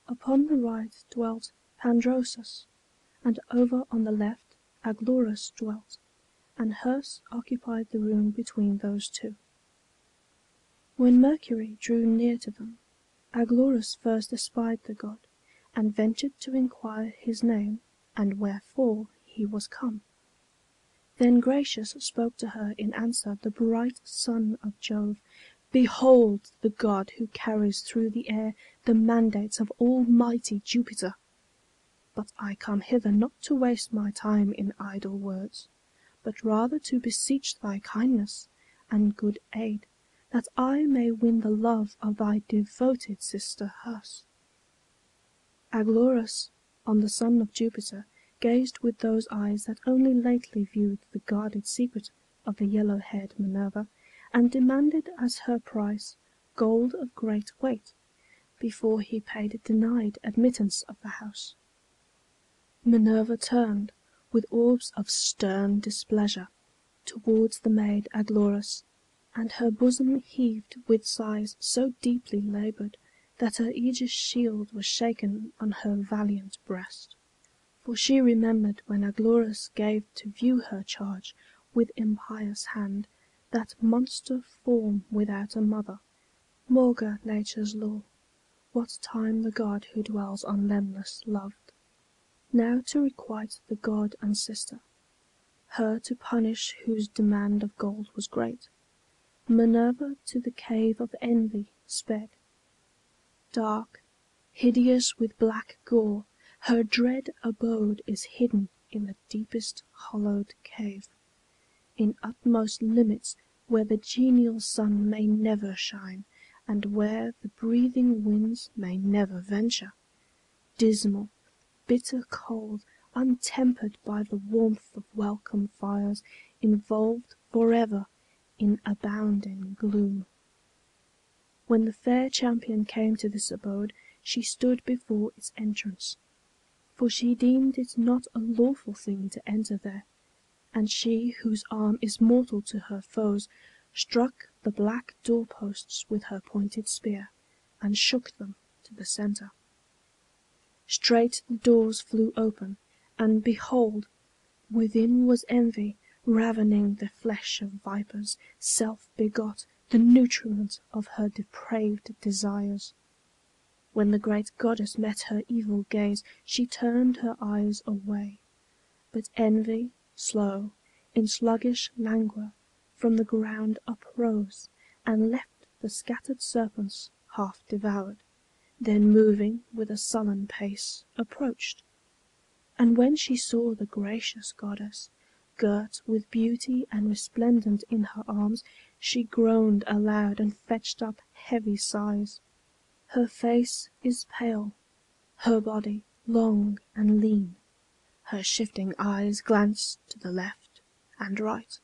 Upon the right dwelt Pandrosus, and over on the left Aglaurus dwelt, and Herse occupied the room between those two. When Mercury drew near to them, Aglaurus first espied the god, and ventured to inquire his name, and wherefore he was come. Then gracious spoke to her in answer the bright son of Jove: "Behold the god who carries through the air the mandates of almighty Jupiter! But I come hither not to waste my time in idle words, but rather to beseech thy kindness and good aid, that I may win the love of thy devoted sister Herse." Aglaurus on the son of Jupiter gazed with those eyes that only lately viewed the guarded secret of the yellow-haired Minerva, and demanded as her price gold of great weight, before he paid denied admittance of the house. Minerva turned, with orbs of stern displeasure, towards the maid Aglaurus, and her bosom heaved with sighs so deeply labored that her aegis shield was shaken on her valiant breast. For she remembered when Aglaurus gave to view her charge with impious hand that monster form without a mother, maugre nature's law, what time the god who dwells on Lemnos loved. Now to requite the god and sister, her to punish whose demand of gold was great, Minerva to the cave of envy sped. Dark, hideous with black gore, her dread abode is hidden in the deepest hollowed cave, in utmost limits where the genial sun may never shine, and where the breathing winds may never venture. Dismal, bitter cold, untempered by the warmth of welcome fires, involved forever in abounding gloom. When the fair champion came to this abode, she stood before its entrance, for she deemed it not a lawful thing to enter there, and she whose arm is mortal to her foes struck the black door-posts with her pointed spear, and shook them to the centre. Straight the doors flew open, and behold, within was envy, ravening the flesh of vipers, self-begot, the nutriment of her depraved desires. When the great goddess met her evil gaze, she turned her eyes away. But envy, slow, in sluggish languor, from the ground uprose, and left the scattered serpents half devoured, then moving with a sullen pace approached. And when she saw the gracious goddess, girt with beauty and resplendent in her arms, she groaned aloud and fetched up heavy sighs. Her face is pale, her body long and lean, her shifting eyes glance to the left and right,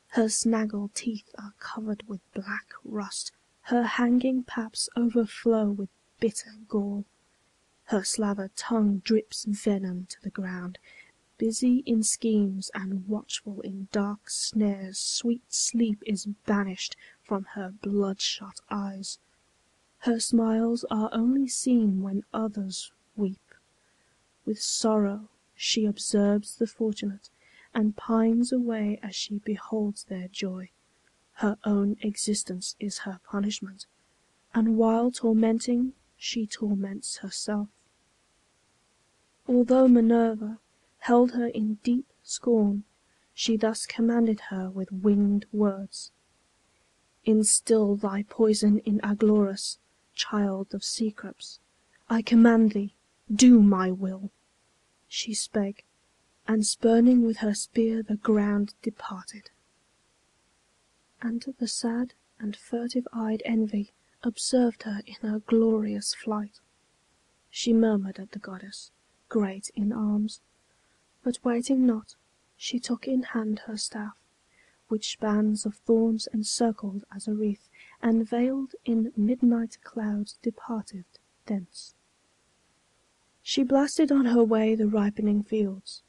her snaggle teeth are covered with black rust, her hanging paps overflow with bitter gall, her slaver tongue drips venom to the ground. Busy in schemes and watchful in dark snares, sweet sleep is banished from her bloodshot eyes. Her smiles are only seen when others weep. With sorrow she observes the fortunate, and pines away as she beholds their joy. Her own existence is her punishment, and while tormenting she torments herself. Although Minerva held her in deep scorn, she thus commanded her with winged words: "Instill thy poison in Aglaurus, child of Cecrops. I command thee, do my will." She spake, and spurning with her spear the ground departed. And the sad and furtive-eyed Envy observed her in her glorious flight. She murmured at the goddess, great in arms, but waiting not, she took in hand her staff, which bands of thorns encircled as a wreath, and veiled in midnight clouds departed thence. She blasted on her way the ripening fields,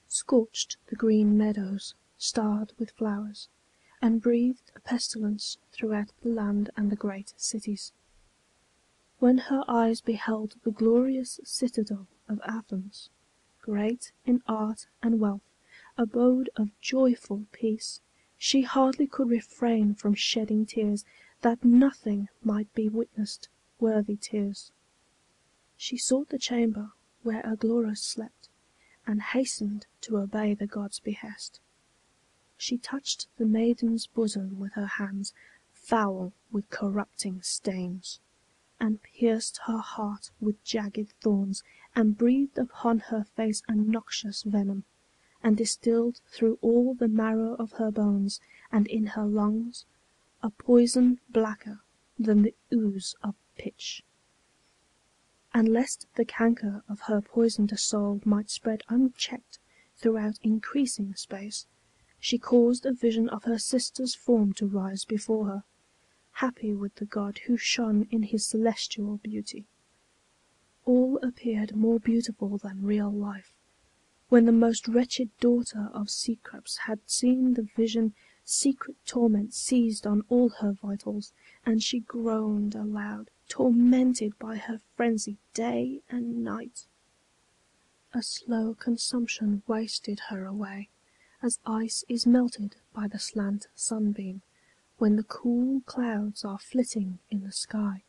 scorched the green meadows starred with flowers, and breathed a pestilence throughout the land and the great cities. when her eyes beheld the glorious citadel of Athens, great in art and wealth, abode of joyful peace, she hardly could refrain from shedding tears, that nothing might be witnessed worthy tears. She sought the chamber where Aglaurus slept, and hastened to obey the god's behest. She touched the maiden's bosom with her hands, foul with corrupting stains, and pierced her heart with jagged thorns, and breathed upon her face a noxious venom, and distilled through all the marrow of her bones, and in her lungs, a poison blacker than the ooze of pitch. And lest the canker of her poisoned soul might spread unchecked throughout increasing space, she caused a vision of her sister's form to rise before her, happy with the god who shone in his celestial beauty. All appeared more beautiful than real life. When the most wretched daughter of Cecrops had seen the vision, secret torment seized on all her vitals, and she groaned aloud, tormented by her frenzy day and night. A slow consumption wasted her away, as ice is melted by the slant sunbeam, when the cool clouds are flitting in the sky.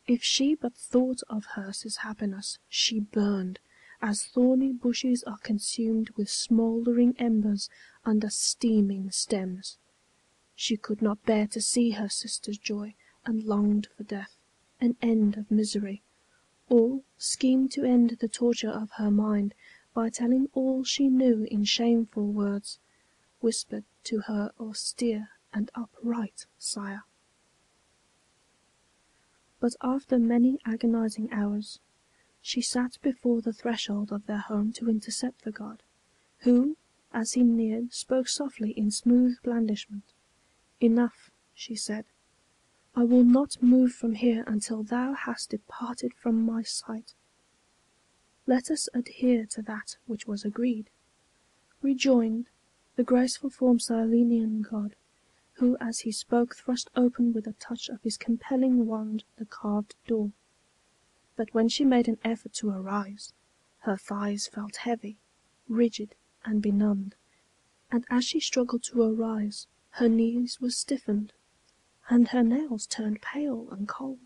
If she but thought of Herse's happiness, she burned, as thorny bushes are consumed with smouldering embers under steaming stems. She could not bear to see her sister's joy, and longed for death, an end of misery, or schemed to end the torture of her mind by telling all she knew in shameful words, whispered to her austere and upright sire. But after many agonizing hours, she sat before the threshold of their home to intercept the god, who, as he neared, spoke softly in smooth blandishment. "Enough," she said. "I will not move from here until thou hast departed from my sight. Let us adhere to that which was agreed," rejoined the graceful form Cyllenian god, who as he spoke thrust open with a touch of his compelling wand the carved door. But when she made an effort to arise, her thighs felt heavy, rigid, and benumbed, and as she struggled to arise, her knees were stiffened, and her nails turned pale and cold.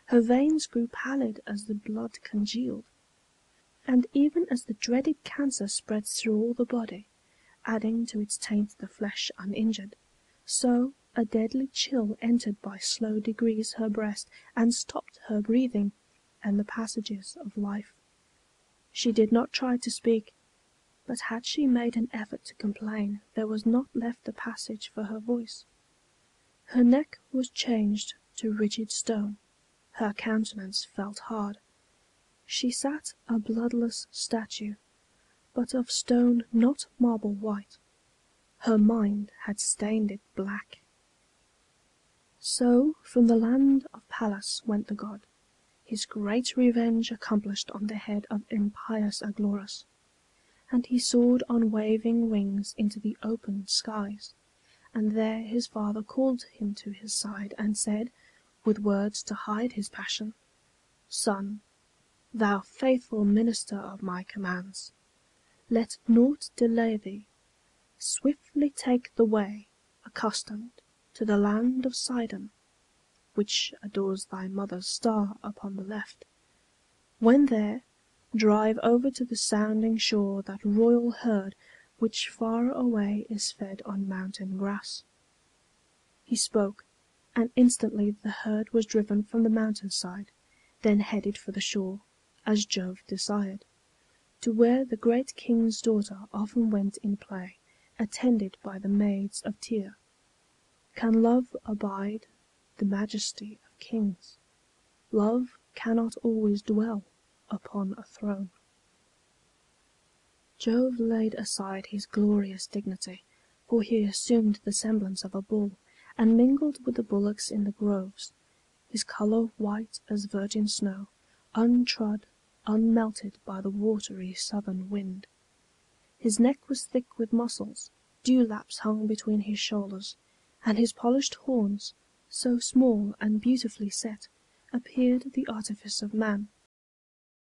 Her veins grew pallid as the blood congealed, and even as the dreaded cancer spreads through all the body, adding to its taint the flesh uninjured, so a deadly chill entered by slow degrees her breast, and stopped her breathing and the passages of life. She did not try to speak, but had she made an effort to complain, there was not left a passage for her voice. Her neck was changed to rigid stone, her countenance felt hard. She sat a bloodless statue, but of stone not marble white. Her mind had stained it black. So from the land of Pallas went the god, his great revenge accomplished on the head of impious Aglaurus, and he soared on waving wings into the open skies, and there his father called him to his side, and said, with words to hide his passion, "Son, thou faithful minister of my commands, let naught delay thee. Swiftly take the way accustomed to the land of Sidon, which adores thy mother's star upon the left. When there, drive over to the sounding shore that royal herd which far away is fed on mountain grass." He spoke, and instantly the herd was driven from the mountain side, then headed for the shore, as Jove desired, to where the great king's daughter often went in play, attended by the maids of Tyre. Can love abide the majesty of kings? Love cannot always dwell upon a throne. Jove laid aside his glorious dignity, for he assumed the semblance of a bull, and mingled with the bullocks in the groves, his color white as virgin snow, untrod, unmelted by the watery southern wind. His neck was thick with muscles, dewlaps hung between his shoulders, and his polished horns, so small and beautifully set, appeared the artifice of man,